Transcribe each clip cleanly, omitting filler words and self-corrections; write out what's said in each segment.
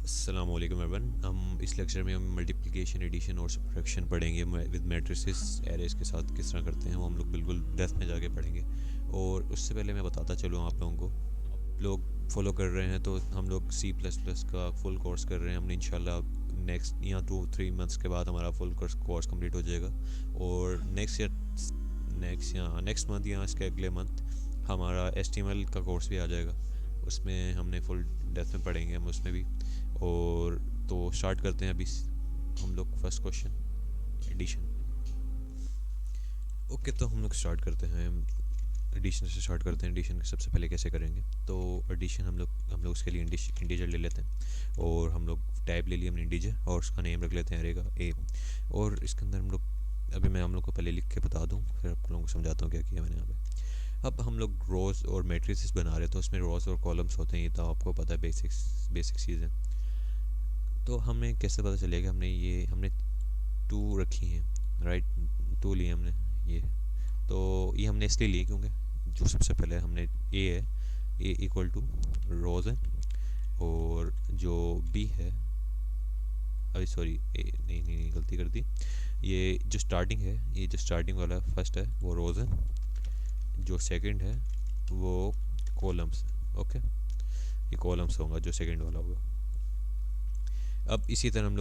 अस्सलाम वालेकुम एवरीवन। हम इस लेक्चर में हम मल्टीप्लिकेशन एडिशन और सब्ट्रैक्शन पढ़ेंगे विद मैट्रिसेस एरेज के साथ किस तरह करते हैं वो हम लोग बिल्कुल डेप्थ में जाके पढ़ेंगे। और उससे पहले मैं बताता चलूँ आप लोगों को, आप लोग फॉलो कर रहे हैं तो हम लोग सी प्लस प्लस का फुल कोर्स कर रहे हैं। हमने इंशाल्लाह नेक्स्ट या 2-3 मंथ्स के बाद हमारा फुल कोर्स कंप्लीट हो जाएगा। और नेक्स्ट मंथ या इसके अगले मंथ हमारा एचटीएमएल का कोर्स भी आ जाएगा। उसमें हमने फुल डेप्थ में पढ़ेंगे हम उसमें भी। और तो स्टार्ट करते हैं अभी हम लोग फर्स्ट क्वेश्चन एडिशन। ओके, तो हम लोग स्टार्ट करते हैं, एडिशन से स्टार्ट करते हैं। एडिशन के सबसे पहले कैसे करेंगे, तो एडिशन हम लोग उसके लिए इंटीजर ले लेते हैं। और हम लोग टाइप ले लिया हमने इंटीजर और उसका नेम रख लेते हैं अरे का ए। और इसके अंदर हम लोग अभी मैं हम लोग को पहले लिख के बता दूं, फिर आप लोगों को समझाता हूँ क्या किया मैंने यहाँ पे। अब हम लोग रोज़ और मैट्रिसेस बना रहे हैं तो उसमें रोज़ और कॉलम्स होते हैं, ये तो आपको पता है, बेसिक चीज़ है। तो हमें कैसे पता चलेगा, हमने टू रखी हैं, राइट, टू लिए हमने ये। तो ये हमने इसलिए लिए क्योंकि जो सबसे पहले हमने ए है, ए इक्वल टू रोज़ है। और जो बी है, अभी सॉरी ए नहीं नहीं नहीं गलती कर दी। ये जो स्टार्टिंग है, ये जो स्टार्टिंग वाला फर्स्ट है वो रोज़ है, जो सेकंड है वो कॉलम्स है। ओके, ये कॉलम्स होगा जो सेकंड वाला होगा। अब इसी तरह हम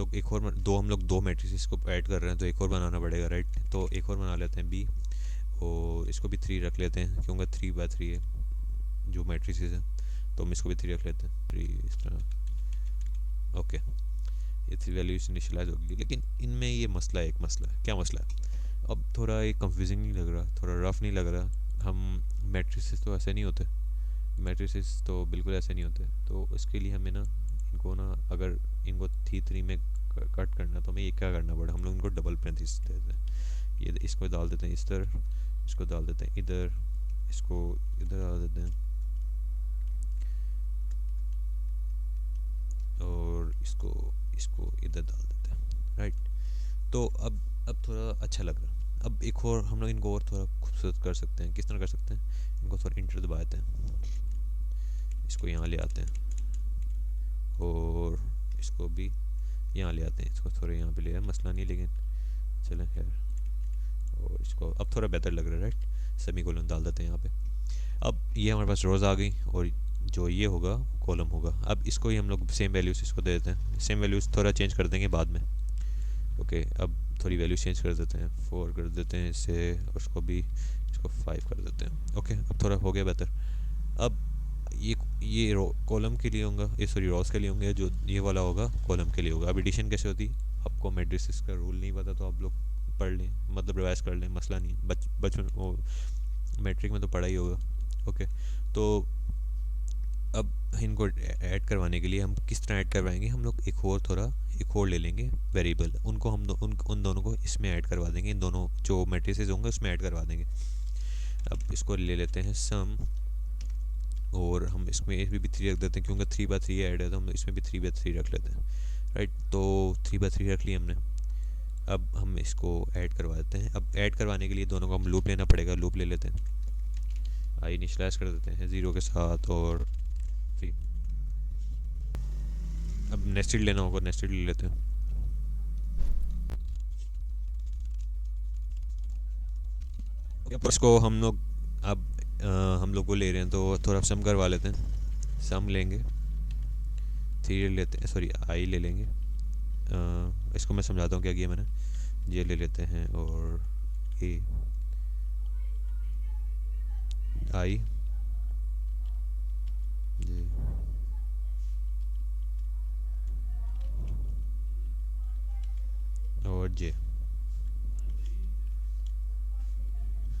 लोग दो मैट्रिसेस को ऐड कर रहे हैं तो एक और बनाना पड़ेगा, राइट। तो एक और बना लेते हैं बी, और इसको भी 3 रख लेते हैं क्योंकि 3 बाय 3 है जो मैट्रिसेस है, तो हम इसको भी 3 रख लेते हैं, 3 इस तरह। ओके, ये 3 वैल्यूज इनिशियलाइज होगी। लेकिन इनमें ये मसला है, एक मसला है। क्या मसला है? अब थोड़ा ये कंफ्यूजिंग नहीं लग रहा, थोड़ा रफ नहीं लग रहा? हम मैट्रिसेस तो ऐसे नहीं होते, मैट्रिसेस तो बिल्कुल ऐसे नहीं होते। तो इसके लिए हमें ना इनको ना, अगर इनको थ्री में कट करना तो हमें ये क्या करना पड़ा, हम लोग इनको डबल पैंतीस देते हैं। ये इसको डाल देते हैं इस तरह, इसको डाल देते हैं इधर, इसको इधर डाल देते हैं, और इसको इसको इधर डाल देते हैं, राइट। तो अब थोड़ा अच्छा लग रहा है। अब एक और हम लोग इनको और थोड़ा खूबसूरत कर सकते हैं। किस तरह कर सकते हैं? इनको थोड़ा इंटर दबाते हैं, इसको यहाँ ले आते हैं, और इसको भी यहाँ ले आते हैं, इसको थोड़ा यहाँ पे ले आए, मसला नहीं, लेकिन चलें खैर। और इसको अब थोड़ा बेहतर लग रहा है, राइट। सेमी कोलन डाल देते हैं यहाँ पे। अब ये हमारे पास रोज़ आ गई, और जो ये होगा कॉलम होगा। अब इसको ही हम लोग सेम वैल्यूज इसको दे देते हैं। सेम वैल्यूज थोड़ा चेंज कर देंगे बाद में। ओके, अब थोड़ी वैल्यू चेंज कर देते हैं, 4 कर देते हैं इससे, और उसको भी इसको 5 कर देते हैं। ओके, अब थोड़ा हो गया बेहतर। अब ये कॉलम के लिए होगा, ये सॉरी रोज के लिए होंगे, जो ये वाला होगा कॉलम के लिए होगा। अब एडिशन कैसे होती, आपको मैट्रिसेस का रूल नहीं पता तो आप लोग पढ़ लें, मतलब रिवाइज कर लें, मसला नहीं है। बचपन वो मैट्रिक में तो पढ़ा ही होगा। ओके, तो अब इनको ऐड करवाने के लिए हम किस तरह ऐड करवाएंगे, हम लोग एक और ले लेंगे वेरिएबल, उनको उन दोनों को इसमें ऐड करवा देंगे, इन दोनों जो मैट्रिसेस होंगे उसमें ऐड करवा देंगे। अब इसको ले लेते हैं सम, और हम इसमें भी 3 रख देते हैं क्योंकि 3 बाय 3 ऐड है, तो हम इसमें भी 3 बाय 3 रख लेते हैं, राइट। तो 3 बाय 3 रख लिया हमने। अब हम इसको ऐड करवा देते हैं। अब ऐड करवाने के लिए दोनों को हम लूप लेना पड़ेगा, लूप ले लेते हैं, आई इनिशलाइज कर देते हैं 0 के साथ, और फिर अब नेस्टेड लेना होगा, नेस्टेड ले लेते हैं। अब इसको हम लोग अब हम लोग को ले रहे हैं तो थोड़ा सम करवा लेते हैं। सम लेंगे, 3 ले लेते हैं, सॉरी आई ले लेंगे। इसको मैं समझाता हूँ क्या किया मैंने। ये ले लेते हैं, और ए आई जे, और जे।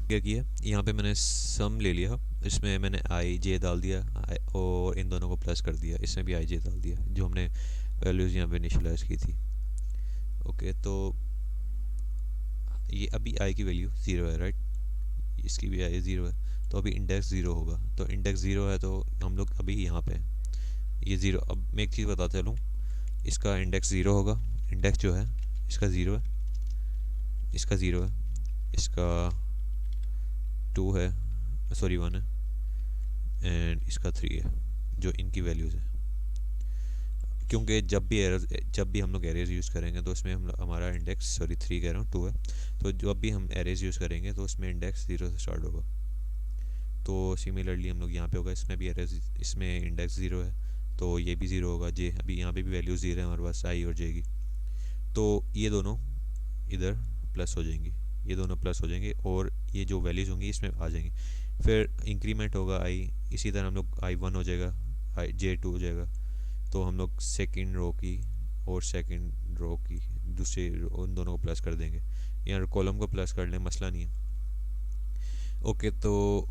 क्या किया, यहाँ पे मैंने सम ले लिया, इसमें मैंने आई जे डाल दिया, और इन दोनों को प्लस कर दिया, इसमें भी आई जे डाल दिया, जो हमने वैल्यूज़ यहाँ पे इनिशियलाइज की थी। ओके, तो ये अभी आई की वैल्यू 0 है, राइट, इसकी भी आई 0 है, तो अभी इंडेक्स 0 होगा। तो इंडेक्स 0 है तो हम लोग अभी यहाँ पे ये 0। अब मैं एक चीज़ बताता चलूँ, इसका इंडेक्स 0 होगा, इंडेक्स जो है इसका 0 है, इसका 0 है, इसका 2 है, सॉरी 1 है, एंड इसका 3 है, जो इनकी वैल्यूज़ है। क्योंकि जब भी हम लोग एरेज यूज़ करेंगे तो उसमें हम हमारा इंडेक्स, सॉरी 3 कह रहा हूँ, 2 है। तो जब भी हम एरेज यूज़ करेंगे तो उसमें इंडेक्स 0 से स्टार्ट होगा। तो सिमिलरली हम लोग यहाँ पे होगा, इसमें भी एरेज, इसमें इंडेक्स 0 है तो ये भी 0 होगा। जे अभी यहाँ पे भी वैल्यू 0 है हमारे पास, आई और जे की। तो ये दोनों इधर प्लस हो जाएंगी, ये दोनों प्लस हो जाएंगे और ये जो वैल्यूज़ होंगी इसमें आ जाएंगी। फिर इंक्रीमेंट होगा आई, इसी तरह हम लोग I1 हो जाएगा, आई J2 हो जाएगा। तो हम लोग सेकंड रो की और सेकंड रो की दूसरे उन दोनों को प्लस कर देंगे, या कॉलम को प्लस कर लें, मसला नहीं है। ओके, तो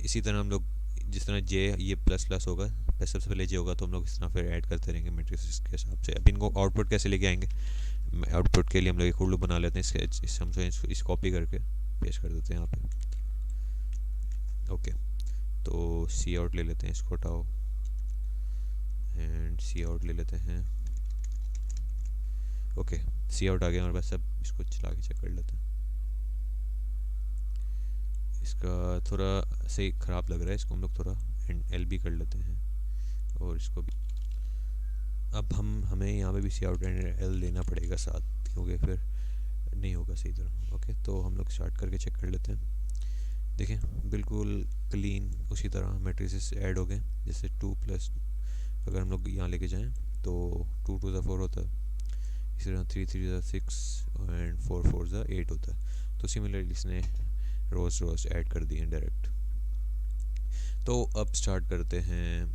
इसी तरह हम लोग जिस तरह जे ये प्लस प्लस होगा, सबसे पहले जे होगा तो हम लोग इस तरह फिर ऐड करते रहेंगे मैट्रिक्स के हिसाब से। अब इनको आउटपुट कैसे लेके आएंगे, आउटपुट के लिए हम लोग एक लूप बना लेते हैं, इस कॉपी करके पेस्ट कर देते हैं यहाँ पे। ओके, तो सी आउट ले लेते हैं, इसको हटाओ एंड सी आउट ले लेते हैं। ओके, सी आउट आ गया हमारे पास। अब इसको चला के चेक कर लेते हैं। इसका थोड़ा सही ख़राब लग रहा है, इसको हम लोग थोड़ा एल बी कर लेते हैं और इसको भी। अब हमें यहाँ पे भी सी आउट एंड एल लेना पड़ेगा साथ, क्योंकि फिर नहीं होगा सही तरह। ओके, तो हम लोग स्टार्ट करके चेक कर लेते हैं। देखें बिल्कुल क्लीन उसी तरह मैट्रिसेस ऐड हो गए। जैसे 2 प्लस अगर हम लोग यहाँ लेके जाएं तो 2 टू द 4 होता है, इसी तरह 3 3 ज़ा 6 एंड 4 4 ज़ा 8 होता है। तो सिमिलरली इसने रोज ऐड कर दिए डायरेक्ट। तो अब स्टार्ट करते हैं,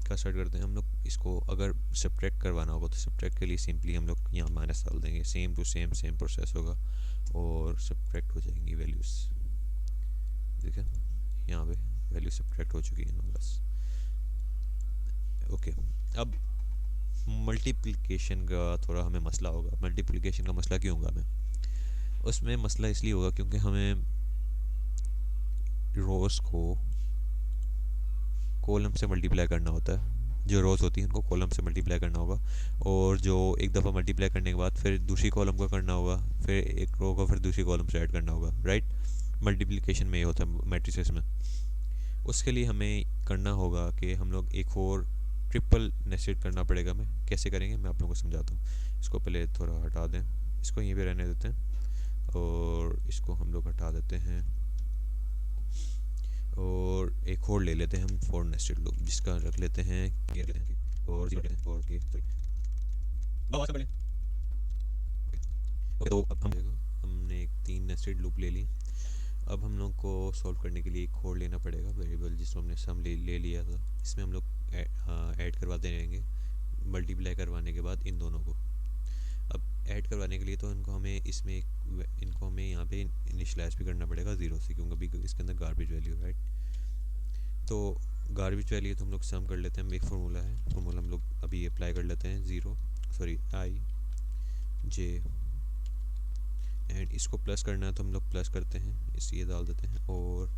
क्या स्टार्ट करते हैं हम लोग। इसको अगर सब्ट्रैक्ट करवाना होगा तो सब्ट्रैक्ट के लिए सिंपली हम लोग यहाँ माइनस डाल देंगे, सेम टू सेम प्रोसेस होगा और सब्ट्रैक्ट हो जाएंगी वैल्यूज़। ठीक है, यहाँ पे वैल्यू सब्ट्रैक्ट हो चुकी है ना बस। ओके, अब मल्टीप्लिकेशन का थोड़ा हमें मसला होगा। मल्टीप्लिकेशन का मसला क्यों होगा हमें, उसमें मसला इसलिए होगा क्योंकि हमें रोज़ को कॉलम से मल्टीप्लाई करना होता है। जो रोज़ होती हैं उनको कॉलम से मल्टीप्लाई करना होगा, और जो एक दफ़ा मल्टीप्लाई करने के बाद फिर दूसरी कॉलम को करना होगा, फिर एक रो को फिर दूसरी कॉलम से ऐड करना होगा, राइट। मल्टीप्लिकेशन में ये होता है मैट्रिसेस में। उसके लिए हमें करना होगा कि हम लोग एक और ट्रिपल नेस्टेड करना पड़ेगा। हमें कैसे करेंगे मैं आप लोगों को समझाता हूँ। इसको पहले थोड़ा हटा दें, इसको यहीं पे रहने देते हैं और इसको हम लोग हटा देते हैं और एक और ले लेते हैं हम 4 नेस्टेड लूप, जिसका रख लेते हैं और तो अब हमने एक 3 नेस्टेड लूप ले ली। अब हम लोग को सॉल्व करने के लिए एक और लेना पड़ेगा वेरिएबल, जिसको हमने सम ले लिया था। इसमें हम लोग ऐड करवाते रहेंगे मल्टीप्लाई करवाने के बाद इन दोनों को। अब ऐड करवाने के लिए तो इनको हमें यहाँ पे इनिशियलाइज भी करना पड़ेगा 0 से, क्योंकि अभी इसके अंदर गार्बेज वैल्यू, राइट। तो गार्बेज वैल्यू तो हम लोग सम कर लेते हैं। एक फार्मूला हम लोग अभी अप्लाई कर लेते हैं, आई जे एंड इसको प्लस करना है तो हम लोग प्लस करते हैं, इस ये डाल देते हैं और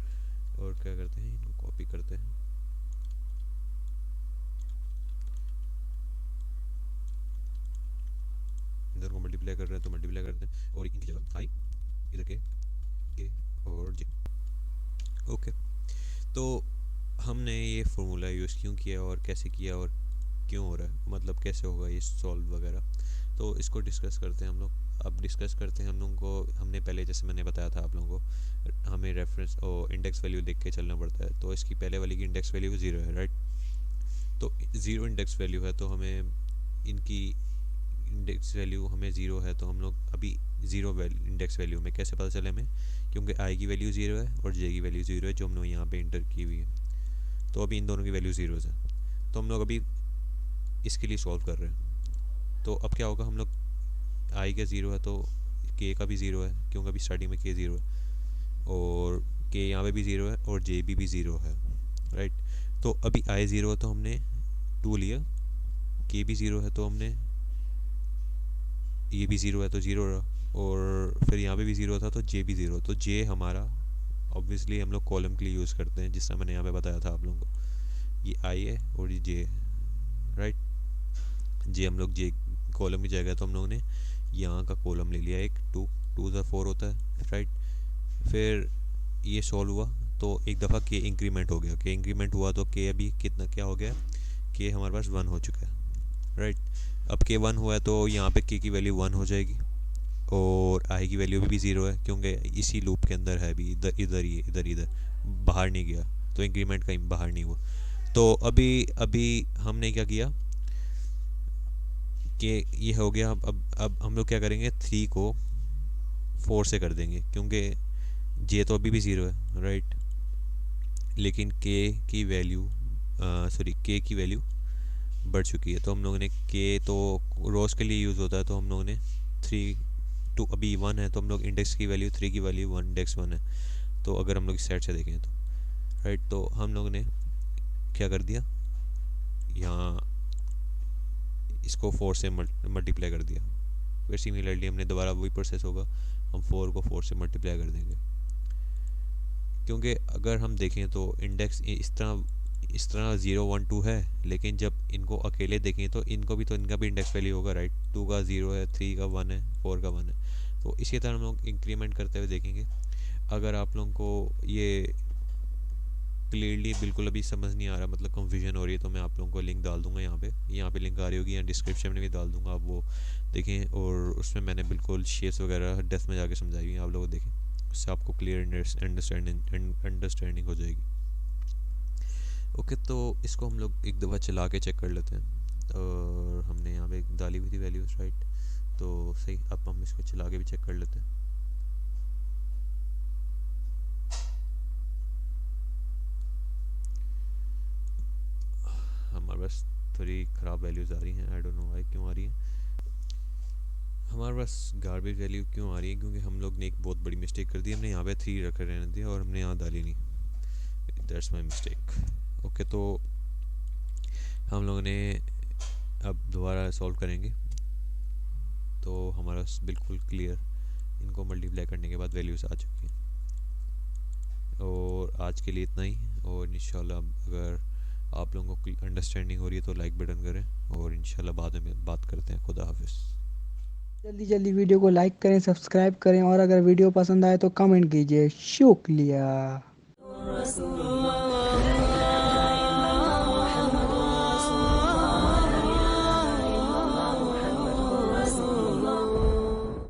क्या करते हैं, इनको कॉपी करते हैं। इधर को मल्टीप्लाई कर रहे हैं तो मल्टीप्लाई करते हैं और इनकी जगह आई इधर के और जे। ओके, तो हमने ये फार्मूला यूज़ क्यों किया और कैसे किया और क्यों हो रहा है, मतलब कैसे होगा ये सॉल्व वगैरह, तो इसको डिस्कस करते हैं हम लोग। अब डिस्कस करते हैं हम लोगों को। हमने पहले जैसे मैंने बताया था आप लोगों को, हमें रेफरेंस और इंडेक्स वैल्यू देख के चलना पड़ता है। तो इसकी पहले वाली की इंडेक्स वैल्यू 0 है, राइट। तो 0 इंडेक्स वैल्यू है तो हमें इनकी इंडेक्स वैल्यू हमें 0 है, तो हम लोग अभी 0 इंडेक्स वैल्यू में कैसे पता चले हमें, क्योंकि आई की वैल्यू 0 है और जे की वैल्यू 0 है जो हमने यहाँ पे इंटर की हुई है। तो अभी इन दोनों की वैल्यू 0 है, तो हम लोग अभी इसके लिए सॉल्व कर रहे हैं। तो अब क्या होगा, हम लोग आई का 0 है तो के का भी 0 है, क्योंकि अभी स्टार्टिंग में के 0 है और के यहाँ पे भी 0 है और जे भी 0 है, राइट। तो अभी आई 0 है तो हमने 2 लिया, के भी 0 है तो हमने ये भी 0 है तो 0 रहा, और फिर यहाँ पे भी 0 था तो जे भी 0। तो जे हमारा ऑब्वियसली हम लोग कॉलम के लिए यूज़ करते हैं, जिस तरह मैंने यहाँ पे बताया था आप लोगों को। ये आई है और ये जे है, राइट। जे हम लोग जे कॉलम की जगह तो हम लोगों ने यहाँ का कॉलम ले लिया, एक 2 2 ज़ा 4 होता है, राइट। फिर ये सॉल्व हुआ तो एक दफ़ा के इंक्रीमेंट हो गया, के इंक्रीमेंट हुआ तो के अभी कितना क्या हो गया, के हमारे पास 1 हो चुका है, राइट। अब के 1 हुआ है तो यहाँ पे के की वैल्यू 1 हो जाएगी और आई की वैल्यू भी 0 है क्योंकि इसी लूप के अंदर है भी, इधर इधर ही इधर बाहर नहीं गया, तो इंक्रीमेंट कहीं बाहर नहीं हुआ। तो अभी अभी हमने क्या किया कि ये हो गया। अब हम लोग क्या करेंगे, 3 को 4 से कर देंगे क्योंकि जे तो अभी भी 0 है, राइट। लेकिन के की वैल्यू सॉरी के की वैल्यू बढ़ चुकी है, तो हम लोगों ने के तो रोज़ के लिए यूज़ होता है, तो हम लोगों ने 3 टू अभी 1 है तो हम लोग इंडेक्स की वैल्यू 3 की वैल्यू 1 इंडेक्स 1 है। तो अगर हम लोग इस साइड से देखें तो राइट, तो हम लोगों ने क्या कर दिया, यहाँ इसको 4 से मल्टीप्लाई कर दिया। फिर सिमिलरली हमने दोबारा वही प्रोसेस होगा, हम 4 को 4 से मल्टीप्लाई कर देंगे। क्योंकि अगर हम देखें तो इंडेक्स इस तरह 0 1 2 है, लेकिन जब इनको अकेले देखें तो इनको भी, तो इनका भी इंडेक्स वैल्यू होगा, राइट। 2 का 0 है, 3 का 1 है, 4 का 1 है। तो इसी तरह हम लोग इंक्रीमेंट करते हुए देखेंगे। अगर आप लोगों को ये क्लियरली बिल्कुल अभी समझ नहीं आ रहा, मतलब कंफ्यूजन हो रही है, तो मैं आप लोगों को लिंक डाल दूंगा यहाँ पे लिंक आ रही होगी या डिस्क्रिप्शन में भी डाल दूंगा, आप वो देखें। और उसमें मैंने बिल्कुल शेप्स वगैरह डेप्थ में जाके समझाई हुई हैं, आप लोग देखें, उससे आपको क्लियर अंडरस्टैंडिंग हो जाएगी। ओके, तो इसको हम लोग एक दफ़ा चला के चेक कर लेते हैं। और हमने यहाँ पे डाली हुई थी वैल्यूज, राइट। तो सही, अब हम इसको चला के भी चेक कर लेते हैं। हमारे पास थोड़ी ख़राब वैल्यूज़ आ रही हैं, आई डोंट नो वाई, क्यों आ रही हैं हमारे पास गार्बेज वैल्यू क्यों आ रही है, क्योंकि हम लोग ने एक बहुत बड़ी मिस्टेक कर दी। हमने यहाँ पे 3 रख रहने दिया और हमने यहाँ डाली नहीं, दैट्स माई मिस्टेक। ओके, तो हम लोगों ने अब दोबारा सॉल्व करेंगे तो हमारा बिल्कुल क्लियर इनको मल्टीप्लाई करने के बाद वैल्यूज़ आ चुकी हैं। और आज के लिए इतना ही, और इंशाल्लाह अगर आप लोगों को अंडरस्टैंडिंग हो रही है तो लाइक बटन करें, और इंशाल्लाह बाद में बात करते हैं। खुदा हाफिज़। जल्दी जल्दी वीडियो को लाइक करें, सब्सक्राइब करें और अगर वीडियो पसंद आए तो कमेंट कीजिए। शुक्रिया।